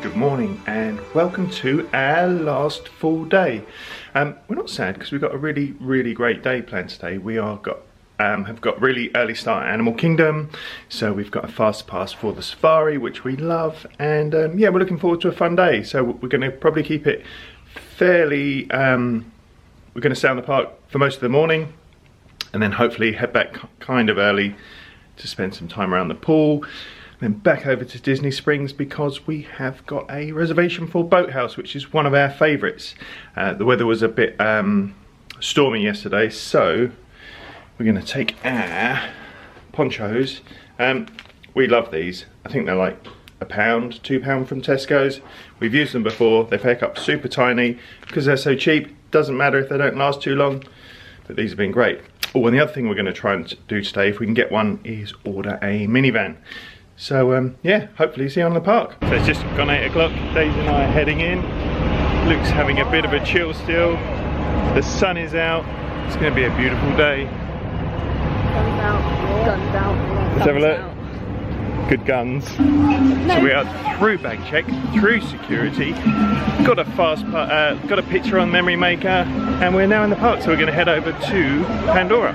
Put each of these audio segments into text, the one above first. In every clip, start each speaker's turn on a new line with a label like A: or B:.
A: good morning and welcome to our last full day. We're not sad because we've got a really great day planned today. We have got really early start at Animal Kingdom, so we've got a Fastpass for the safari, which we love, and yeah, we're looking forward to a fun day. So we're going to probably keep it fairly, we're going to stay on the park for most of the morning and then hopefully head back kind of early to spend some time around the pool. Then back over to Disney Springs because we have got a reservation for Boathouse, which is one of our favourites. The weather was a bit stormy yesterday, so we're going to take our ponchos. We love these. I think they're like £1, £2 from Tesco's. We've used them before. They pack up super tiny because they're so cheap. Doesn't matter if they don't last too long, but these have been great. Oh, and the other thing we're going to try and do today, if we can get one, is order a minivan. So yeah, hopefully see you on the park. So it's just gone 8 o'clock, Daisy and I are heading in. Luke's having a bit of a chill still. The sun is out. It's going to be a beautiful day.
B: Guns out, guns out.
A: Let's have a look. Good guns. So we are through bag check, through security, got a picture on Memory Maker, and we're now in the park. So we're going to head over to Pandora.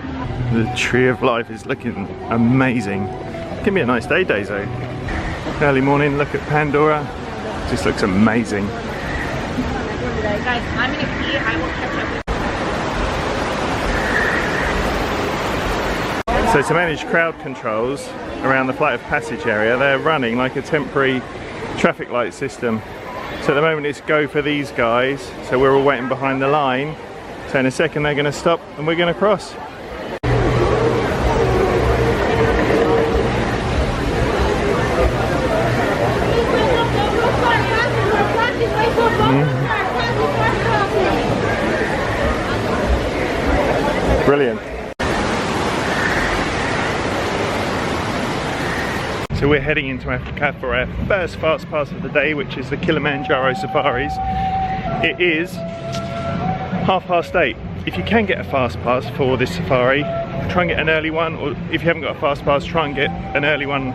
A: The Tree of Life is looking amazing. It's gonna be a nice day, Daiso. Early morning look at Pandora. Just looks amazing.
B: Guys, I'm gonna pee. I will catch up.
A: So to manage crowd controls around the Flight of Passage area, they're running like a temporary traffic light system. So at the moment it's go for these guys. So we're all waiting behind the line. So in a second they're gonna stop and we're gonna cross. Brilliant. So we're heading into Africa for our first fast pass of the day, which is the Kilimanjaro Safaris. It is 8:30. If you can get a fast pass for this safari, try and get an early one, or if you haven't got a fast pass, try and get an early one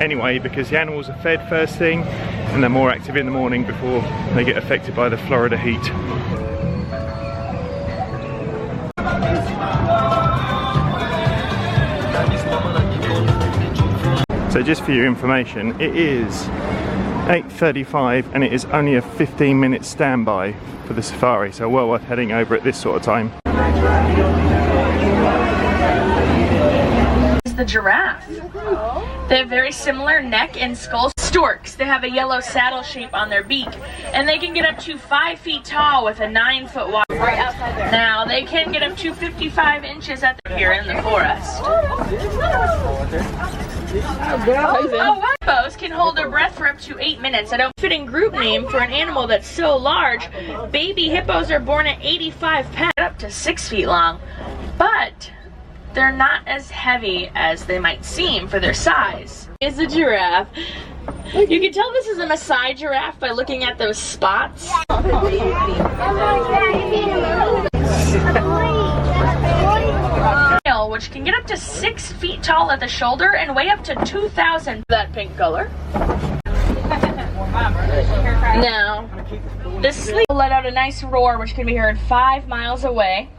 A: anyway, because the animals are fed first thing and they're more active in the morning before they get affected by the Florida heat. So just for your information, it is 8:35 and it is only a 15-minute standby for the safari, so well worth heading over at this sort of time.
C: Is the giraffe. They have very similar neck and skull. Storks, they have a yellow saddle shape on their beak, and they can get up to 5 feet tall with a 9-foot wide.
B: Right outside there.
C: Now, they can get up to 55 inches here in the forest. Hippos can hold their breath for up to 8 minutes. I don't fitting group name for an animal that's so large. Baby hippos are born at 85 pounds, up to 6 feet long, but they're not as heavy as they might seem for their size. Is a giraffe. You can tell this is a Maasai giraffe by looking at those spots. Which can get up to 6 feet tall at the shoulder and weigh up to 2,000. That pink color. Now, this sleep will let out a nice roar, which can be heard 5 miles away.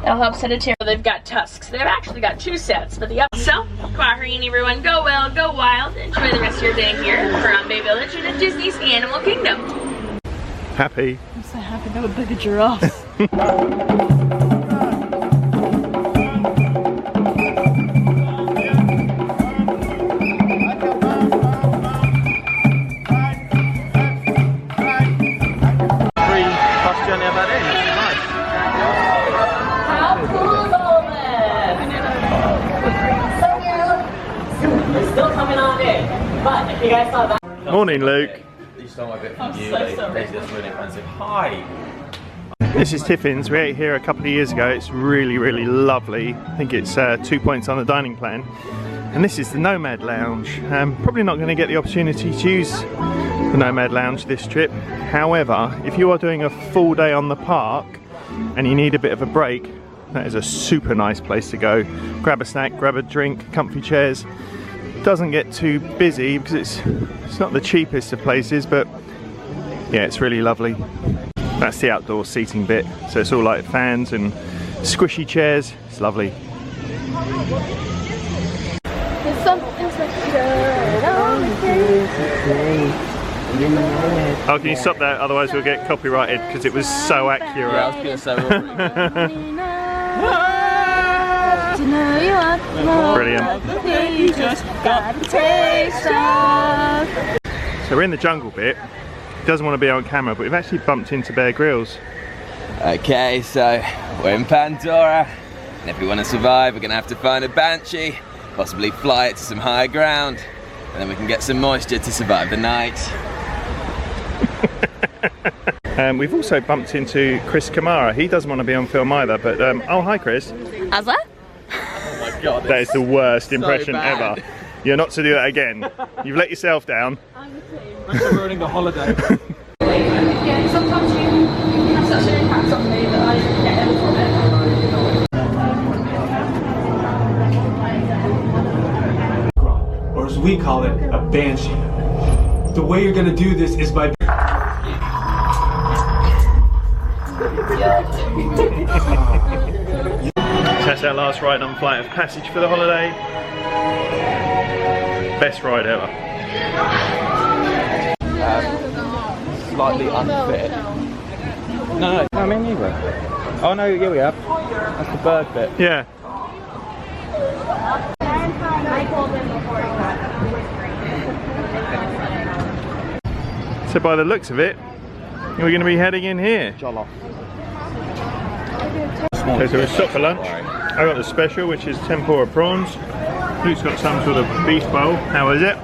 C: That'll help set a tune. They've got tusks. They've actually got 2 sets, but the up. So, Kwahine, everyone, go well, go wild. Enjoy the rest of your day here from Bay Village and at Disney's Animal Kingdom.
A: Happy.
B: I'm so happy that would be a giraffe.
C: You guys saw that?
A: Morning, Luke.
D: You stole my bit from you. That's really offensive. Hi.
A: This is Tiffin's. We ate here a couple of years ago. It's really lovely. I think it's 2 points on the dining plan. And this is the Nomad Lounge. Probably not going to get the opportunity to use the Nomad Lounge this trip. However, if you are doing a full day on the park and you need a bit of a break, that is a super nice place to go. Grab a snack, grab a drink, comfy chairs. Doesn't get too busy because it's not the cheapest of places, but Yeah, it's really lovely. That's the outdoor seating bit, so it's all like fans and squishy chairs. It's lovely. Oh, can you stop that? Otherwise we'll get copyrighted because it was so accurate.
D: Yeah, I was gonna say.
A: Brilliant. So we're in the jungle bit. He doesn't want to be on camera, but we've actually bumped into Bear Grylls.
E: Okay, so we're in Pandora, and if we want to survive, we're going to have to find a banshee, possibly fly it to some higher ground, and then we can get some moisture to survive the night.
A: We've also bumped into Chris Kamara. He doesn't want to be on film either, but oh, hi Chris.
C: How's that?
D: Oh my god.
A: That is the worst impression
E: bad.
A: ever. You're not to do that again. You've let yourself down.
D: Thanks for ruining the holiday.
B: Yeah, sometimes you have such an impact on me that I get ill from it.
F: Or as we call it, a banshee. The way you're gonna do this is by
A: That's our last ride on Flight of Passage for the holiday. Best ride ever.
D: Slightly unfit. No, I mean you were. Oh no, yeah we have. That's the bird bit.
A: Yeah. So by the looks of it, we're going to be heading in here.
D: Jollof.
A: Okay, so we stopped for lunch. I got the special, which is tempura prawns. Luke's got some sort of beef bowl. How is it?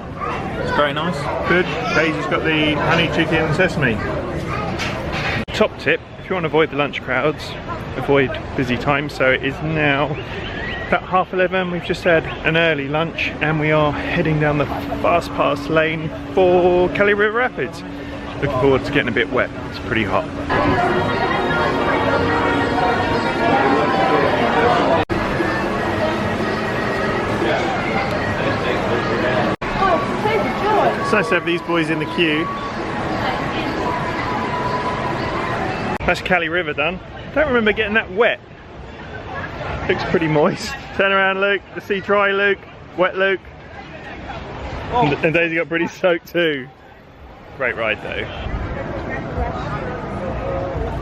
D: It's very nice.
A: Good. Daisy's got the honey chicken and sesame. Top tip, if you want to avoid the lunch crowds, avoid busy times. So it is now about 11:30. We've just had an early lunch and we are heading down the Fastpass lane for Kelly River Rapids. Looking forward to getting a bit wet. It's pretty hot. It's nice to have these boys in the queue. That's Cali River done. Don't remember getting that wet. Looks pretty moist. Turn around, Luke. The sea dry, Luke. Wet, Luke. Oh. And Daisy got pretty soaked too. Great ride though.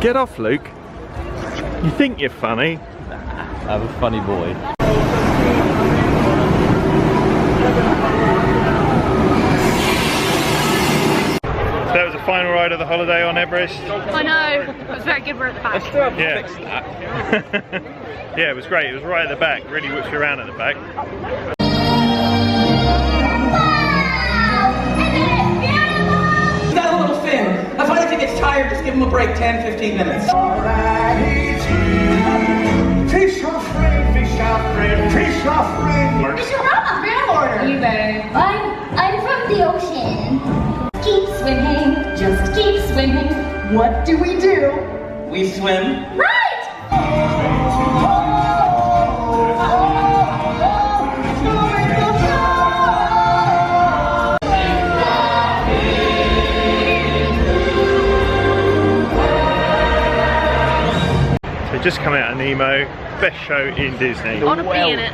A: Get off, Luke. You think you're funny?
D: I'm a funny boy.
A: So that was the final ride of the holiday on Everest.
B: I know, it was very good, we're at the back.
A: Yeah. Yeah, it was great. It was right at the back. Really whipped you around at the back.
G: He's got a little fin. I find if he gets tired, just give him a break 10-15 minutes.
F: fish off friend, fish off friend, fish off friend.
G: It's your mama, mail order.
B: You better.
H: I'm from the ocean. Keep swimming, just keep swimming. What do?
G: We swim.
H: Right!
A: So just come out of Nemo, best show in Disney.
C: I want to be in it.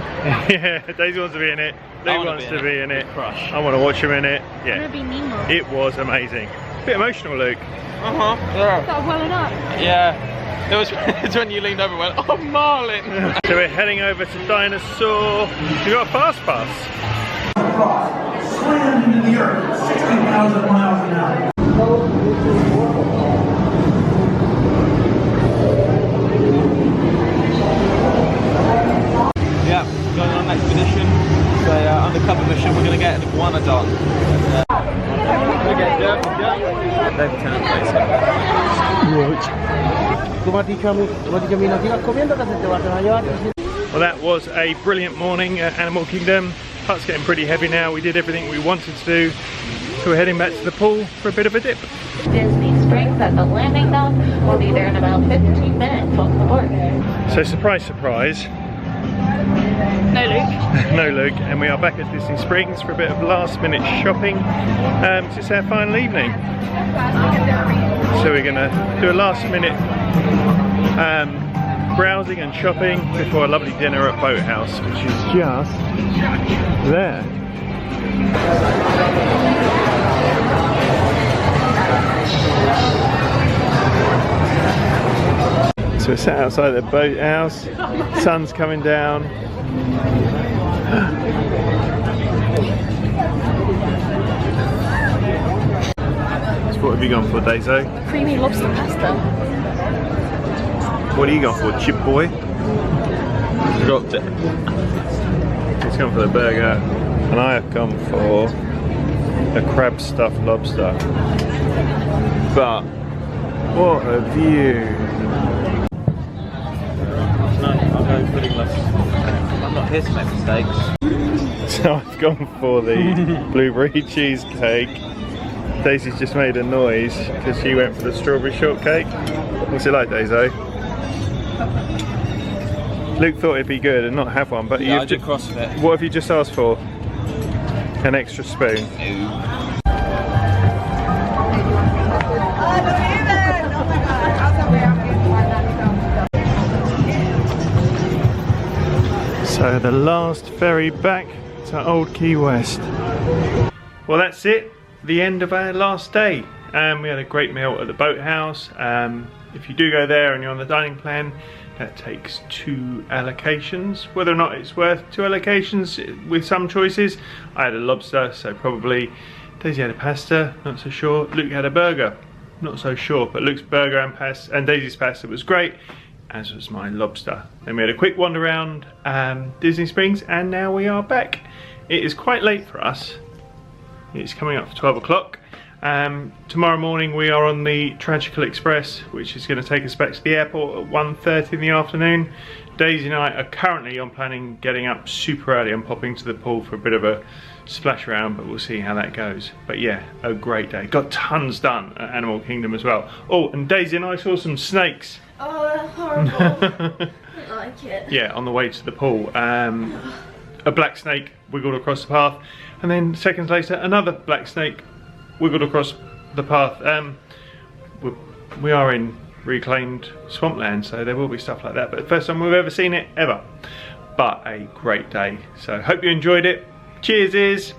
A: Yeah, Daisy wants to be in it. Luke wants to be in it.
D: Crush.
A: I want to watch him in it.
C: I
A: Yeah,
C: want to be Nemo.
A: it was amazing. Bit emotional, Luke.
D: Uh-huh. Yeah.
B: Got welling up.
D: Yeah. It was it's when you leaned over and went, oh Marlin!
A: So we're heading over to Dinosaur. We got a fast pass.
F: Slammed into the earth at 16,000 miles an hour.
D: Yeah, going on an expedition. It's an undercover mission. We're going to get an iguanodon. We're going to get They're Lieutenant Basic.
A: Well, that was a brilliant morning at Animal Kingdom. Heart's getting pretty heavy now. We did everything we wanted to do. So we're heading back to the pool for a bit of a dip.
C: Disney Springs at the landing dock. We'll be there in about 15 minutes. Welcome aboard.
A: So surprise, surprise,
B: No Luke.
A: No Luke, and we are back at Disney Springs for a bit of last minute shopping. It's our final evening. So we're going to do a last minute browsing and shopping before a lovely dinner at Boathouse, which is just there. So we're sat outside the Boathouse, sun's coming down. So what have you gone for, Daisy?
B: Creamy lobster pasta.
A: What are you going for, chip boy?
D: Dropped it.
A: He's gone for the burger, and I have gone for a crab stuffed lobster. But what a view!
D: I'm going I'm not here to make mistakes.
A: So I've gone for the blueberry cheesecake. Daisy's just made a noise because she went for the strawberry shortcake. What's it like, Daisy? Luke thought it'd be good and not have one, but
D: Yeah, I did CrossFit.
A: What have you just asked for? An extra spoon. So the last ferry back to Old Key West. Well, that's it. The end of our last day. We had a great meal at the Boathouse. If you do go there and you're on the dining plan, that takes 2 allocations. Whether or not it's worth 2 allocations with some choices. I had a lobster, so probably. Daisy had a pasta, not so sure. Luke had a burger, not so sure. But Luke's burger and Daisy's pasta was great, as was my lobster. Then we had a quick wander around Disney Springs, and now we are back. It is quite late for us. It's coming up for 12 o'clock. Tomorrow morning we are on the Tragical Express, which is going to take us back to the airport at 1:30 in the afternoon. Daisy and I are currently on planning getting up super early and popping to the pool for a bit of a splash around, but we'll see how that goes. But yeah, a great day. Got tons done at Animal Kingdom as well. Oh, and Daisy and I saw some snakes.
B: Oh, they're horrible. I don't like it.
A: Yeah, on the way to the pool. A black snake wiggled across the path, and then seconds later another black snake wiggled across the path. We are in reclaimed swampland, so there will be stuff like that, but the first time we've ever seen it ever. But a great day, so hope you enjoyed it. Cheers.